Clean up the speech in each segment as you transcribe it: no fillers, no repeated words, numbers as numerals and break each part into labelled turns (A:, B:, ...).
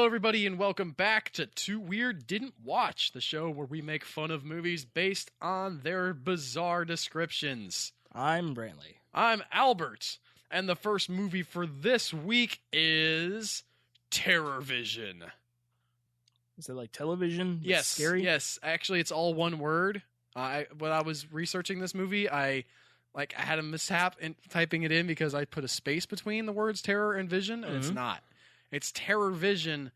A: everybody, and welcome back to Too Weird Didn't Watch, the show where we make fun of movies based on their bizarre descriptions.
B: I'm Brantley.
A: I'm Albert, and the first movie for this week is TerrorVision.
B: Is it like television?
A: Yes,
B: scary?
A: yes. Actually, it's all one word. When I was researching this movie, I had a mishap in typing it in because I put a space between the words terror and vision, and it's not. It's TerrorVision,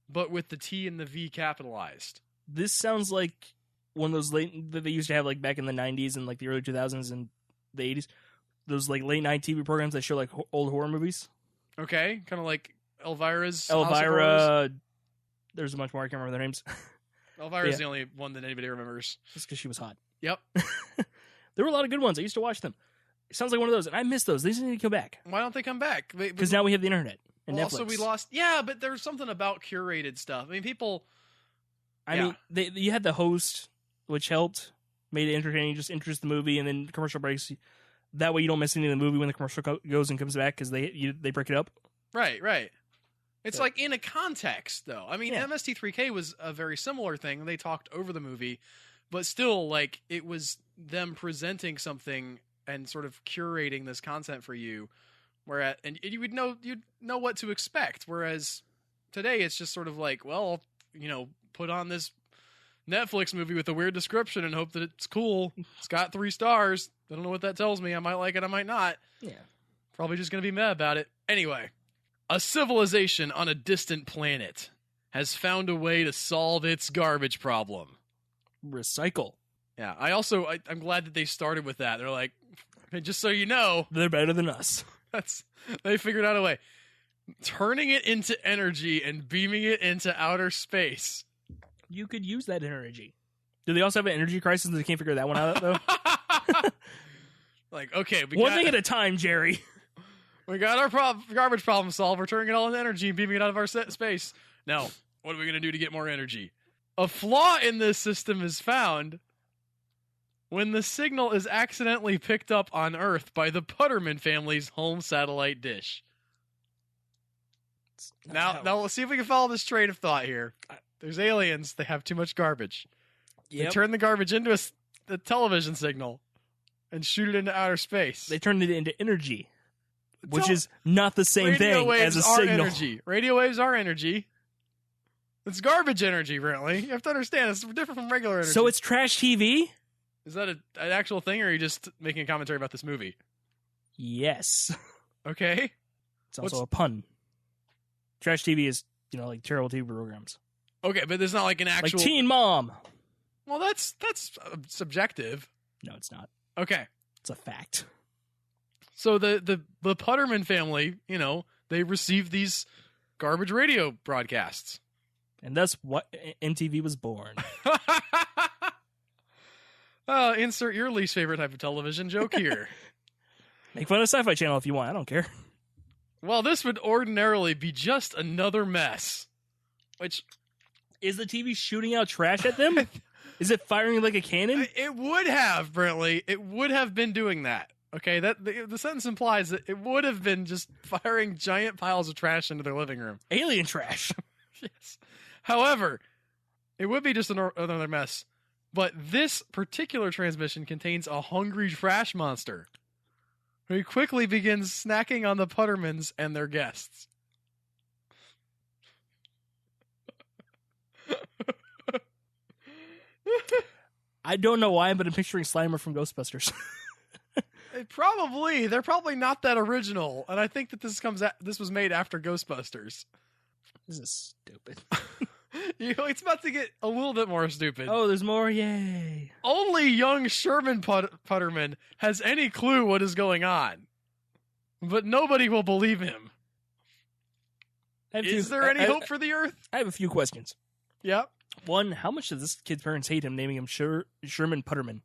A: but with the T and the V capitalized.
B: This sounds like one of those that they used to have like back in the 90s and like the early 2000s and the 80s. Those like late night TV programs that show like old horror movies.
A: Okay, kind of like Elvira's.
B: Elvira. There's a bunch more. I can't remember their names.
A: Elvira's the only one that anybody remembers.
B: Just because she was hot.
A: Yep.
B: There were a lot of good ones. I used to watch them. It sounds like one of those, and I miss those. They just need to come back.
A: Why don't they come back?
B: Because now we have the internet and Netflix.
A: Also, we lost. Yeah, but there's something about curated stuff. I mean, people.
B: I mean, you had the host, which helped, made it entertaining, just interest the movie, and then commercial breaks. That way, you don't miss any of the movie when the commercial goes and comes back because they break it up.
A: Right. It's like in a context, though. I mean, MST3K was a very similar thing. They talked over the movie, but still, like, it was them presenting something and sort of curating this content for you, and you'd know what to expect. Whereas today, it's just sort of like, well, put on this Netflix movie with a weird description and hope that it's cool. It's got 3 stars. I don't know what that tells me. I might like it. I might not.
B: Yeah.
A: Probably just going to be mad about it. Anyway, a civilization on a distant planet has found a way to solve its garbage problem.
B: Recycle.
A: Yeah. I'm glad that they started with that. They're like, hey, just so you know,
B: they're better than us.
A: They figured out a way. Turning it into energy and beaming it into outer space.
B: You could use that energy. Do they also have an energy crisis and they can't figure that one out, though?
A: Like, okay.
B: One thing at a time, Jerry.
A: We got our garbage problem solved. We're turning it all into energy and beaming it out of our space. Now, what are we going to do to get more energy? A flaw in this system is found when the signal is accidentally picked up on Earth by the Putterman family's home satellite dish. Now let's see if we can follow this train of thought here. There's aliens. They have too much garbage. Yep. They turn the garbage into a television signal and shoot it into outer space.
B: They turned it into energy, which is not the same thing as a signal.
A: Energy. Radio waves are energy. It's garbage energy, really. You have to understand, it's different from regular energy.
B: So it's trash TV?
A: Is that an actual thing, or are you just making a commentary about this movie?
B: Yes.
A: Okay.
B: It's also a pun. Trash TV is, like terrible TV programs.
A: Okay, but there's not like an actual...
B: Like Teen Mom.
A: Well, that's subjective.
B: No, it's not.
A: Okay.
B: It's a fact.
A: So the Putterman family, they received these garbage radio broadcasts.
B: And that's what MTV was born.
A: Insert your least favorite type of television joke here.
B: Make fun of Sci-Fi Channel if you want. I don't care.
A: Well, this would ordinarily be just another mess. Which...
B: Is the TV shooting out trash at them? Is it firing like a cannon?
A: It would have, Brantley. It would have been doing that. Okay, the sentence implies that it would have been just firing giant piles of trash into their living room.
B: Alien trash.
A: Yes. However, it would be just another mess. But this particular transmission contains a hungry trash monster who quickly begins snacking on the Puttermans and their guests.
B: I don't know why, but I'm picturing Slimer from Ghostbusters.
A: They're probably not that original, and I think that this was made after Ghostbusters.
B: This is stupid.
A: It's about to get a little bit more stupid.
B: Oh, there's more, yay!
A: Only young Sherman Putterman has any clue what is going on, but nobody will believe him. Is there any hope for the Earth?
B: I have a few questions.
A: Yep.
B: One, how much does this kid's parents hate him naming him Sherman Putterman?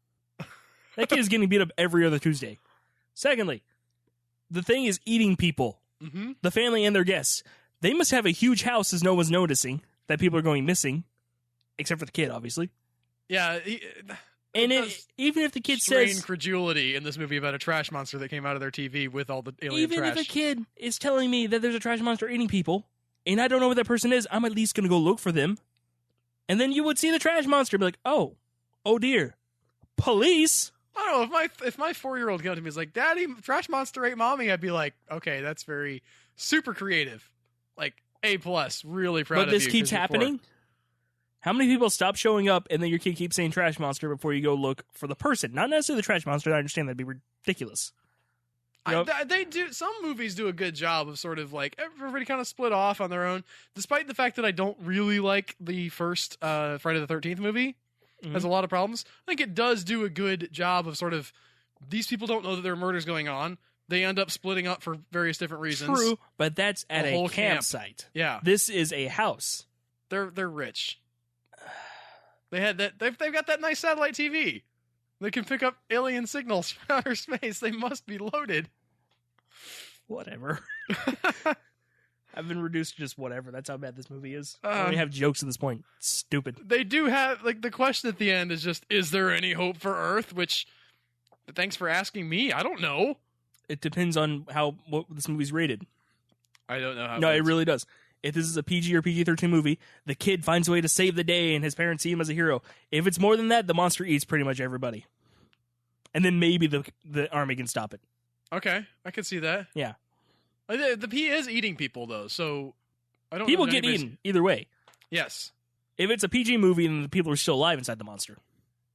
B: That kid is getting beat up every other Tuesday. Secondly, the thing is eating people.
A: Mm-hmm.
B: The family and their guests. They must have a huge house as no one's noticing that people are going missing. Except for the kid, obviously.
A: Yeah.
B: Even if the kid says...
A: strain credulity in this movie about a trash monster that came out of their TV with all the alien trash.
B: Even if a kid is telling me that there's a trash monster eating people, and I don't know what that person is, I'm at least going to go look for them. And then you would see the trash monster and be like, oh dear, police.
A: I don't know, if my 4-year-old came to me and was like, Daddy, trash monster ate mommy, I'd be like, okay, that's very super creative. Like, A+, really proud of you.
B: But this keeps happening? How many people stop showing up and then your kid keeps saying trash monster before you go look for the person? Not necessarily the trash monster. I understand that'd be ridiculous.
A: They do. Some movies do a good job of sort of like everybody kind of split off on their own. Despite the fact that I don't really like the first Friday the 13th movie, has a lot of problems. I think it does do a good job of sort of these people don't know that there are murders going on. They end up splitting up for various different reasons.
B: True, but that's at a
A: whole
B: campsite.
A: Yeah,
B: this is a house.
A: They're rich. They had that. They've got that nice satellite TV. They can pick up alien signals from outer space. They must be loaded.
B: Whatever. I've been reduced to just whatever. That's how bad this movie is. I only have jokes at this point. It's stupid.
A: They do have, like, the question at the end is just, is there any hope for Earth? Which, thanks for asking me. I don't know.
B: It depends on what this movie's rated.
A: I don't know how.
B: No, it really does. If this is a PG or PG-13 movie, the kid finds a way to save the day and his parents see him as a hero. If it's more than that, the monster eats pretty much everybody. And then maybe the army can stop it.
A: Okay, I can see that.
B: Yeah.
A: He is eating people, though, so I don't know.
B: People get eaten, either way.
A: Yes.
B: If it's a PG movie, then the people are still alive inside the monster.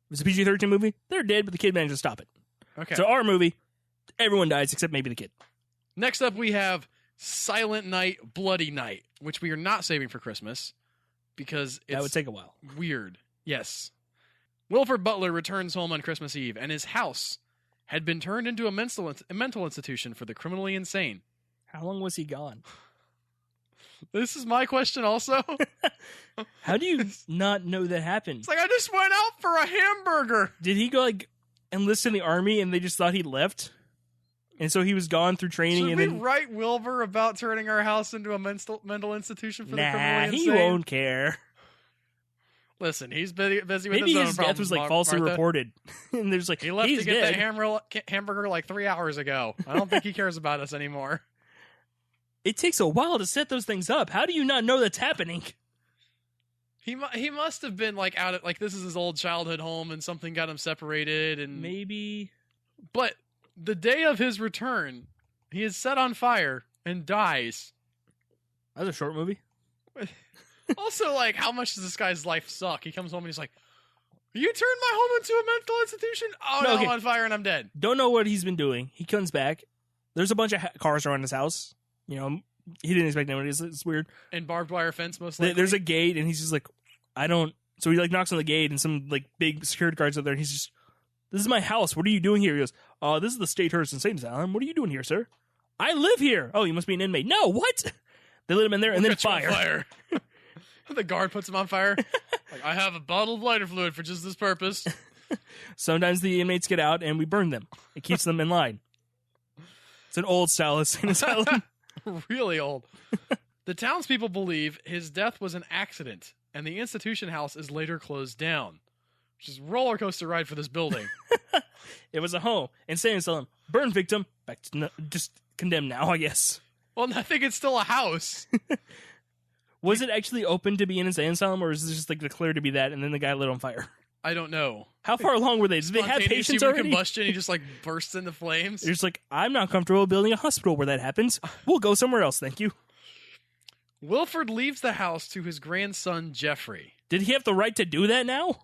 B: If it's a PG-13 movie, they're dead, but the kid managed to stop it.
A: Okay.
B: So our movie, everyone dies except maybe the kid.
A: Next up, we have Silent Night, Bloody Night, which we are not saving for Christmas because it's
B: that would take a while.
A: Weird. Yes. Wilford Butler returns home on Christmas Eve, and his house had been turned into a mental institution for the criminally insane.
B: How long was he gone?
A: This is my question also.
B: How do you not know that happened?
A: It's like, I just went out for a hamburger.
B: Did he go enlist in the army and they just thought he left? And so he was gone through training.
A: Should we write Wilbur about turning our house into a mental institution for the criminally insane?
B: He won't care.
A: Listen, he's busy with
B: Maybe
A: his own
B: his
A: problems,
B: death was falsely reported. And there's
A: he left to get
B: dead.
A: that hamburger like 3 hours ago. I don't think he cares about us anymore.
B: It takes a while to set those things up. How do you not know that's happening?
A: He must have been out at this is his old childhood home and something got him separated and
B: maybe.
A: But the day of his return, he is set on fire and dies.
B: That's a short movie.
A: Also, how much does this guy's life suck? He comes home and he's like, you turned my home into a mental institution? Oh, no, okay. I'm on fire and I'm dead.
B: Don't know what he's been doing. He comes back. There's a bunch of cars around his house. You know, he didn't expect anyone. It's weird.
A: And barbed wire fence, most likely.
B: There's a gate, and he's just like, I don't... So he, knocks on the gate, and some, big security guards up there, and he's just, this is my house. What are you doing here? He goes, this is the State Hearst Insane Asylum. What are you doing here, sir? I live here. Oh, you must be an inmate. No, what? They let him in there, and then fire.
A: The guard puts him on fire. I have a bottle of lighter fluid for just this purpose.
B: Sometimes the inmates get out, and we burn them. It keeps them in line. It's an old-style insane asylum.
A: Really old. The townspeople believe his death was an accident, and the institution house is later closed down. Which is a roller coaster ride for this building.
B: It was a home. Insane asylum. Burn victim. Back to just condemned now, I guess.
A: Well, I think it's still a house.
B: Was it actually open to be an insane asylum, or is it just declared to be that, and then the guy lit on fire?
A: I don't know.
B: How far along were they? Did they have patients already?
A: Combustion. He just bursts into flames.
B: You're just I'm not comfortable building a hospital where that happens. We'll go somewhere else, thank you.
A: Wilford leaves the house to his grandson Jeffrey.
B: Did he have the right to do that now?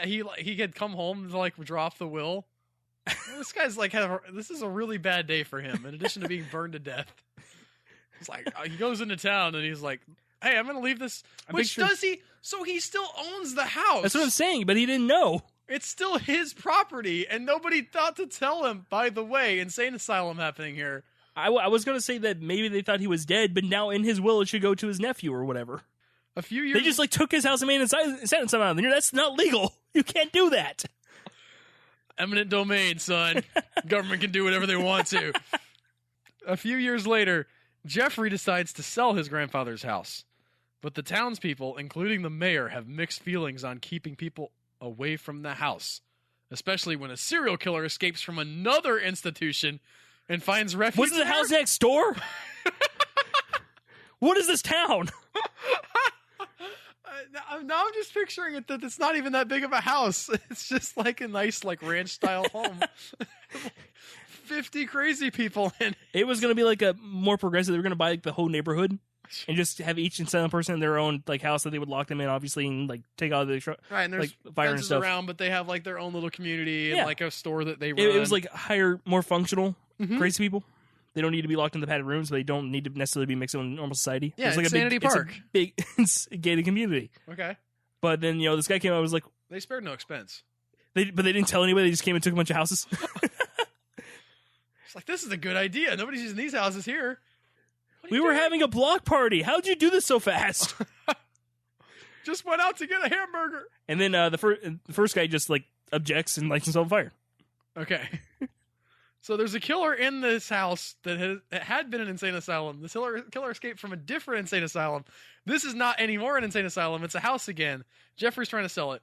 A: He had come home to drop the will. This guy's this is a really bad day for him. In addition to being burned to death, it's he goes into town and he's like, "Hey, I'm going to leave this." Does he? So he still owns the house.
B: That's what I'm saying, but he didn't know.
A: It's still his property, and nobody thought to tell him. By the way, insane asylum happening here.
B: I was going to say that maybe they thought he was dead, but now in his will it should go to his nephew or whatever.
A: A few years...
B: They just took his house and made an insane asylum. That's not legal. You can't do that.
A: Eminent domain, son. Government can do whatever they want to. A few years later, Jeffrey decides to sell his grandfather's house. But the townspeople, including the mayor, have mixed feelings on keeping people away from the house. Especially when a serial killer escapes from another institution and finds refuge.
B: Was it the house next door? What is this town?
A: Now I'm just picturing it that it's not even that big of a house. It's just like a nice like ranch style home. 50 crazy people in it.
B: It was going to be like a more progressive. They were going to buy like the whole neighborhood and just have each insane person in their own like house that they would lock them in, obviously, and like take out the
A: right. And there's
B: like fire and stuff
A: around, but they have like their own little community and like a store that they run.
B: It was like higher, more functional crazy people. They don't need to be locked in the padded rooms. They don't need to necessarily be mixed in normal society.
A: Yeah,
B: it's like
A: Insanity Park.
B: It's a big gated community.
A: Okay.
B: But then, this guy came out and was like...
A: They spared no expense.
B: But they didn't tell anybody. They just came and took a bunch of houses.
A: It's like, this is a good idea. Nobody's using these houses here.
B: We were having a block party. How'd you do this so fast?
A: Just went out to get a hamburger. And
B: then the first guy just, like, objects and lights himself on fire.
A: Okay. So there's a killer in this house that had been an insane asylum. This killer escaped from a different insane asylum. This is not anymore an insane asylum. It's a house again. Jeffrey's trying to sell it.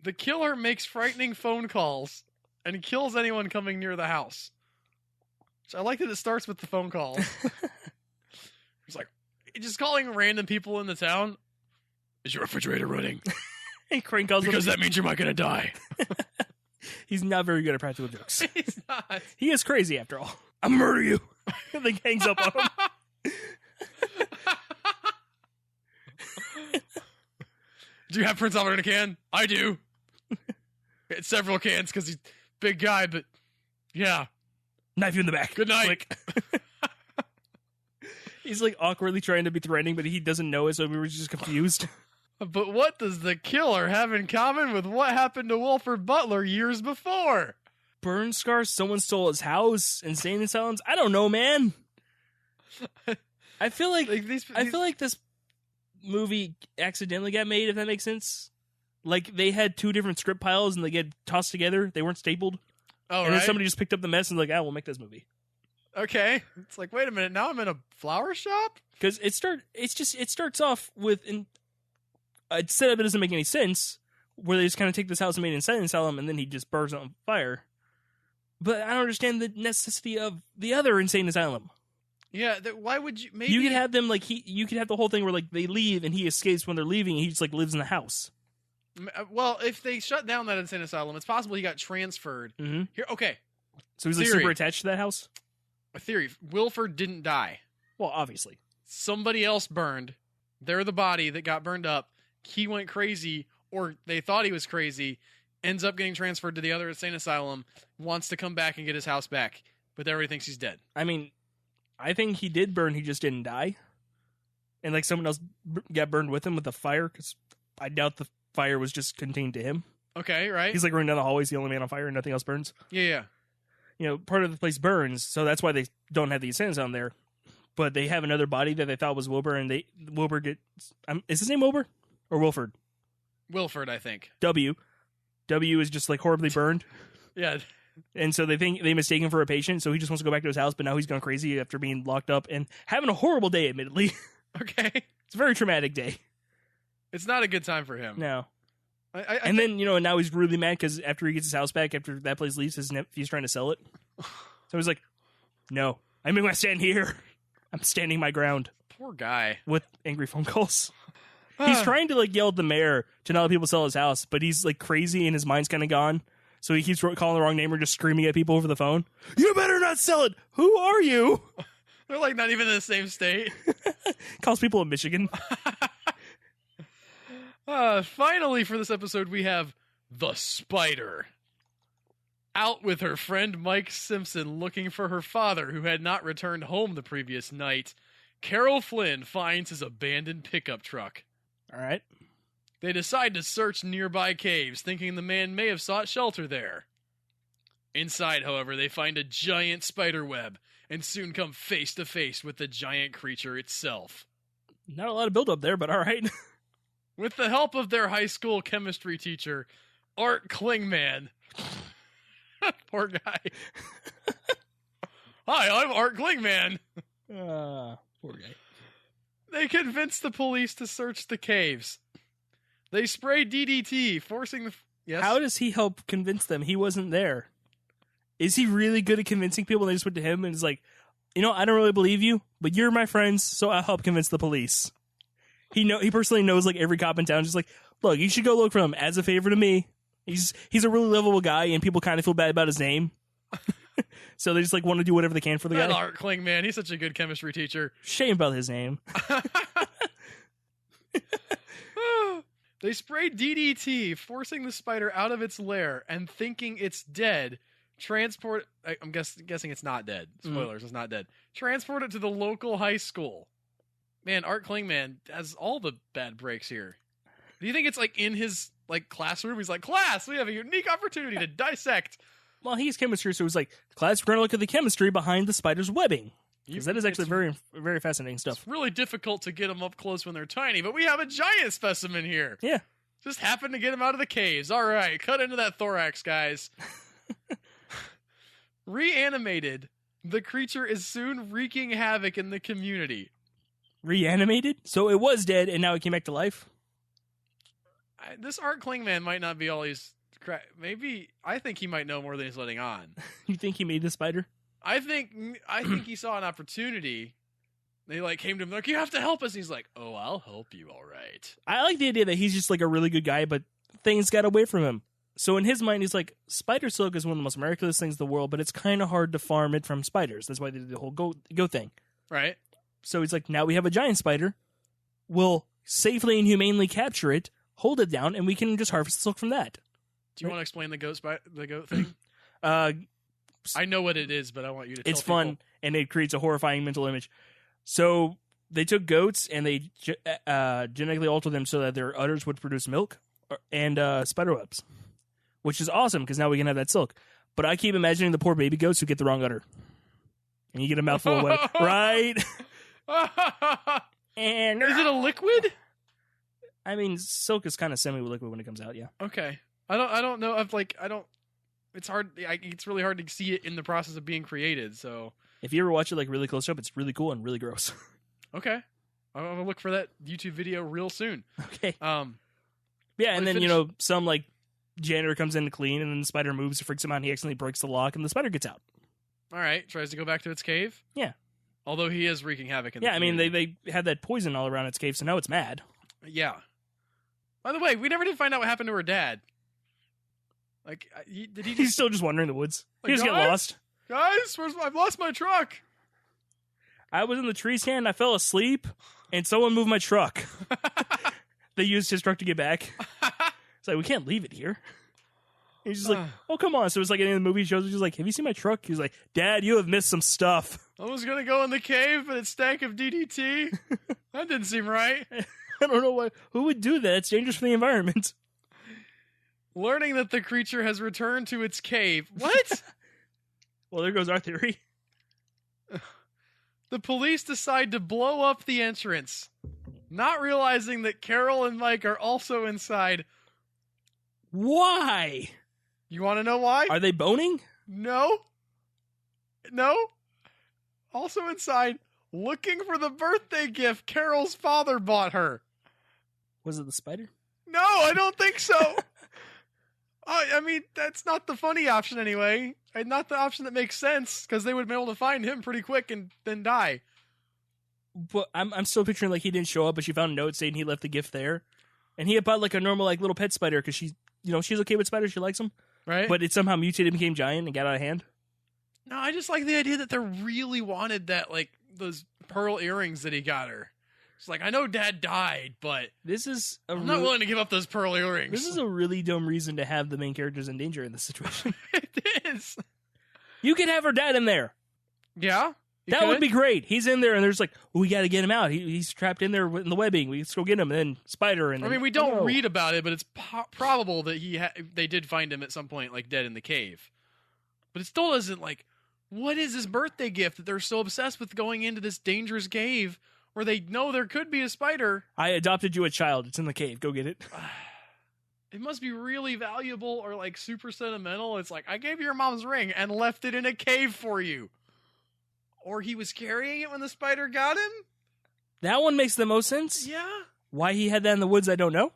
A: The killer makes frightening phone calls and kills anyone coming near the house. So I like that it starts with the phone calls. It's like, just calling random people in the town. Is your refrigerator running?
B: And Crane calls
A: because that means you're not going to die.
B: He's not very good at practical jokes.
A: He's not.
B: He is crazy, after all. I'll murder you. And then hangs up on him.
A: Do you have Prince Albert in a can? I do. It's several cans because he's a big guy, but yeah.
B: Knife you in the back.
A: Good night.
B: He's like awkwardly trying to be threatening, but he doesn't know it, so we were just confused.
A: But what does the killer have in common with what happened to Wilford Butler years before?
B: Burn scars, someone stole his house, insane asylums. I don't know, man. I feel like I feel like this movie accidentally got made, if that makes sense. Like they had two different script piles and they get tossed together. They weren't stapled.
A: Oh,
B: and then somebody just picked up the mess and was like, we'll make this movie.
A: Okay. It's like, wait a minute, now I'm in a flower shop?
B: Because it starts off with a setup that doesn't make any sense, where they just kind of take this house and make an insane asylum, and then he just burns it on fire. But I don't understand the necessity of the other insane asylum.
A: Yeah, why would you? Maybe
B: you could have them like you could have the whole thing where like they leave and he escapes when they're leaving, and he just like lives in the house.
A: Well, if they shut down that insane asylum, it's possible he got transferred.
B: Mm-hmm.
A: Here, okay.
B: So he's like super attached to that house.
A: A theory: Wilford didn't die.
B: Well, obviously,
A: somebody else burned. They're the body that got burned up. He went crazy, or they thought he was crazy. Ends up getting transferred to the other insane asylum. Wants to come back and get his house back, but everybody thinks he's dead.
B: I mean, I think he did burn. He just didn't die, and like someone else got burned with him with the fire. Because I doubt the fire was just contained to him.
A: Okay, right.
B: He's like running down the hallway, he's the only man on fire, and nothing else burns.
A: Yeah.
B: Part of the place burns, so that's why they don't have the assassins on there. But they have another body that they thought was Wilbur, and Wilbur gets... is his name Wilbur? Or Wilford?
A: Wilford, I think.
B: W is just like horribly burned.
A: Yeah.
B: And so they mistake him for a patient, so he just wants to go back to his house, but now he's gone crazy after being locked up and having a horrible day, admittedly.
A: Okay.
B: It's a very traumatic day. It's
A: not a good time for him.
B: No. And then, and now he's really mad because after he gets his house back, after that place leaves, he's trying to sell it. So he's like, no, I'm going to stand here. I'm standing my ground.
A: Poor guy.
B: With angry phone calls. He's trying to like yell at the mayor to not let people sell his house, but he's like crazy and his mind's kind of gone. So he keeps calling the wrong name or just screaming at people over the phone. You better not sell it. Who are you?
A: They're like not even in the same state.
B: Calls people in Michigan.
A: Finally, for this episode, we have the Spider. Out with her friend Mike Simpson looking for her father, who had not returned home the previous night, Carol Flynn finds his abandoned pickup truck.
B: All right.
A: They decide to search nearby caves, thinking the man may have sought shelter there. Inside, however, they find a giant spider web and soon come face to face with the giant creature itself.
B: Not a lot of build-up there, but all right.
A: With the help of their high school chemistry teacher, Art Klingman. Poor guy. Hi, I'm Art Klingman.
B: Poor guy.
A: They convince the police to search the caves. They spray DDT, forcing the... Yes?
B: How does he help convince them? He wasn't there. Is he really good at convincing people? And they just went to him and is like, I don't really believe you, but you're my friends, so I'll help convince the police. He personally knows like every cop in town. Just like, look, you should go look for him as a favor to me. He's a really lovable guy, and people kind of feel bad about his name. So they just like want to do whatever they can for the guy.
A: Art Klingman, he's such a good chemistry teacher.
B: Shame about his name.
A: They sprayed DDT, forcing the spider out of its lair and thinking it's dead. I'm guessing it's not dead. Spoilers, it's not dead. Transport it to the local high school. Man, Art Klingman has all the bad breaks here. Do you think it's like in his like classroom? He's like, class, we have a unique opportunity to dissect.
B: Well, he's chemistry, so he's like, class, we're going to look at the chemistry behind the spider's webbing. Because that is actually very, very fascinating stuff.
A: It's really difficult to get them up close when they're tiny, but we have a giant specimen here.
B: Yeah.
A: Just happened to get him out of the caves. All right, cut into that thorax, guys. Reanimated, the creature is soon wreaking havoc in the community.
B: Reanimated? So it was dead, and now it came back to life?
A: This Art Klingman might not be all he's... Maybe... I think he might know more than he's letting on.
B: You think he made the spider?
A: I think he saw an opportunity. They like came to him like, you have to help us. And he's like, oh, I'll help you, all right.
B: I like the idea that he's just like a really good guy, but things got away from him. So in his mind, he's like, spider silk is one of the most miraculous things in the world, but it's kind of hard to farm it from spiders. That's why they did the whole go thing.
A: Right.
B: So he's like, now we have a giant spider. We'll safely and humanely capture it, hold it down, and we can just harvest the silk from that.
A: Do you want to explain the goat thing? I know what it is, but I want you to tell
B: It's fun, and it creates a horrifying mental image. So they took goats, and they genetically altered them so that their udders would produce milk and spider webs, which is awesome, because now we can have that silk. But I keep imagining the poor baby goats who get the wrong udder. And you get a mouthful of web, right? And
A: is it a liquid?
B: I mean, silk is kind of semi-liquid when it comes out, yeah.
A: Okay. I don't know. It's hard. It's really hard to see it in the process of being created. So
B: if you ever watch it like really close up, it's really cool and really gross.
A: Okay, I'm gonna look for that YouTube video real soon.
B: Okay. Yeah, and then some like janitor comes in to clean, and then the spider moves, freaks him out, and he accidentally breaks the lock, and the spider gets out.
A: All right, tries to go back to its cave.
B: Yeah.
A: Although he is wreaking havoc in the
B: community.
A: I
B: mean, they had that poison all around its cave, so now it's mad.
A: Yeah. By the way, we never did find out what happened to her dad. Like, did he?
B: He's still just wandering the woods.
A: Like,
B: he just get lost.
A: Guys, I've lost my truck.
B: I was in the tree stand. I fell asleep, and someone moved my truck. They used his truck to get back. It's like, we can't leave it here. He's just like, oh, come on. So it's like in the movie shows, he's just like, have you seen my truck? He's like, Dad, you have missed some stuff.
A: I was going to go in the cave, but it stank of DDT. That didn't seem right.
B: I don't know why. Who would do that? It's dangerous for the environment.
A: Learning that the creature has returned to its cave. What?
B: Well, there goes our theory.
A: The police decide to blow up the entrance, not realizing that Carol and Mike are also inside.
B: Why?
A: You want to know why?
B: Are they boning?
A: No. Also inside, looking for the birthday gift Carol's father bought her.
B: Was it the spider?
A: No, I don't think so. I mean, that's not the funny option anyway. And not the option that makes sense, because they would be able to find him pretty quick and then die.
B: But I'm still picturing like he didn't show up, but she found a note saying he left the gift there. And he had bought like a normal like little pet spider because she's okay with spiders. She likes them.
A: Right.
B: But it somehow mutated and became giant and got out of hand.
A: No, I just like the idea that they really wanted that, like, those pearl earrings that he got her. It's like, I know Dad died, but I'm not willing to give up those pearl earrings.
B: This is a really dumb reason to have the main characters in danger in this situation.
A: It is.
B: You could have her dad in there.
A: Yeah?
B: That would be great. He's in there, and there's like, we got to get him out. He's trapped in there in the webbing. Let's go get him. And then spider. And
A: I mean, we don't read about it, but it's probable that they did find him at some point, like dead in the cave. But it still doesn't, like, what is this birthday gift that they're so obsessed with going into this dangerous cave where they know there could be a spider?
B: I adopted you a child. It's in the cave. Go get it.
A: It must be really valuable or like super sentimental. It's like, I gave you your mom's ring and left it in a cave for you. Or he was carrying it when the spider got him?
B: That one makes the most sense.
A: Yeah.
B: Why he had that in the woods, I don't know.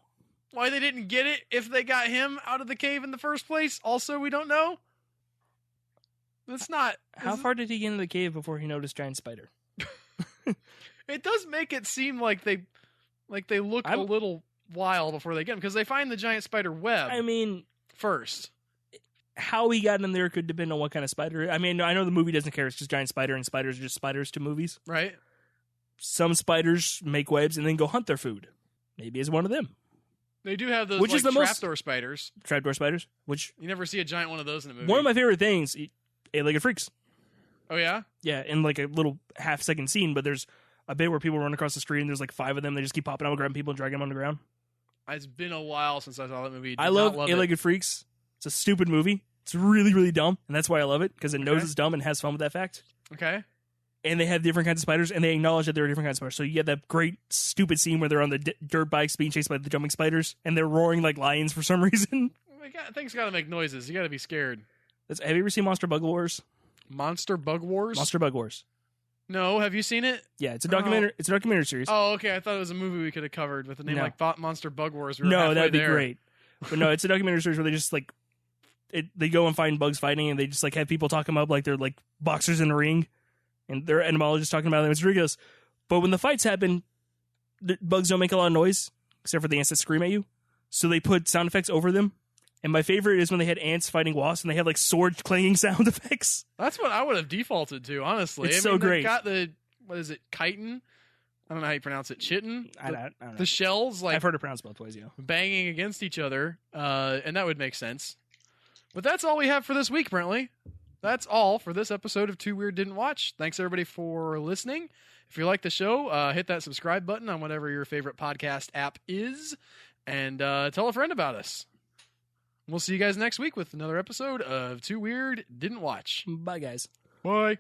A: Why they didn't get it if they got him out of the cave in the first place, also we don't know. That's not.
B: How far did he get into the cave before he noticed giant spider?
A: It does make it seem like they look a little while before they get him, because they find the giant spider web.
B: I mean,
A: first.
B: How he got in there could depend on what kind of spider. I mean, I know the movie doesn't care. It's just giant spider, and spiders are just spiders to movies.
A: Right.
B: Some spiders make webs and then go hunt their food. Maybe it's one of them.
A: They do have those,
B: which is the
A: trapdoor spiders.
B: Trapdoor spiders? Which
A: you never see a giant one of those in a movie.
B: One of my favorite things, eight-legged freaks.
A: Oh, yeah?
B: Yeah, in like a little half-second scene, but there's a bit where people run across the street and there's like 5 of them. They just keep popping out and grabbing people and dragging them on the ground.
A: It's been a while since I saw that movie.
B: I love Eight-Legged Freaks. It's a stupid movie. It's really, really dumb, and that's why I love it, because it knows it's dumb and has fun with that fact.
A: Okay.
B: And they have different kinds of spiders, and they acknowledge that there are different kinds of spiders. So you get that great, stupid scene where they're on the dirt bikes being chased by the jumping spiders, and they're roaring like lions for some reason.
A: Things gotta make noises. You gotta be scared.
B: Have you ever seen Monster Bug Wars?
A: Monster Bug Wars?
B: Monster Bug Wars.
A: No, have you seen it?
B: Yeah, it's a documentary. It's a documentary series.
A: Oh, okay. I thought it was a movie we could have covered with a name like Monster Bug Wars.
B: No, that'd be great. But no, it's a documentary series where they just like they go and find bugs fighting, and they just like have people talk them up like they're like boxers in a ring, and they're entomologists talking about them. It's ridiculous. But when the fights happen, the bugs don't make a lot of noise except for the ants that scream at you. So they put sound effects over them. And my favorite is when they had ants fighting wasps, and they had like sword clanging sound effects.
A: That's what I would have defaulted to, honestly.
B: It's so great.
A: Got the, what is it, chitin? I don't know how you pronounce it. Chitin?
B: I don't know.
A: The shells, like,
B: I've heard it pronounced both ways, yeah.
A: Banging against each other, and that would make sense. But that's all we have for this week, Brantley. That's all for this episode of Too Weird Didn't Watch. Thanks, everybody, for listening. If you like the show, hit that subscribe button on whatever your favorite podcast app is, and tell a friend about us. We'll see you guys next week with another episode of Too Weird Didn't Watch.
B: Bye, guys.
A: Bye.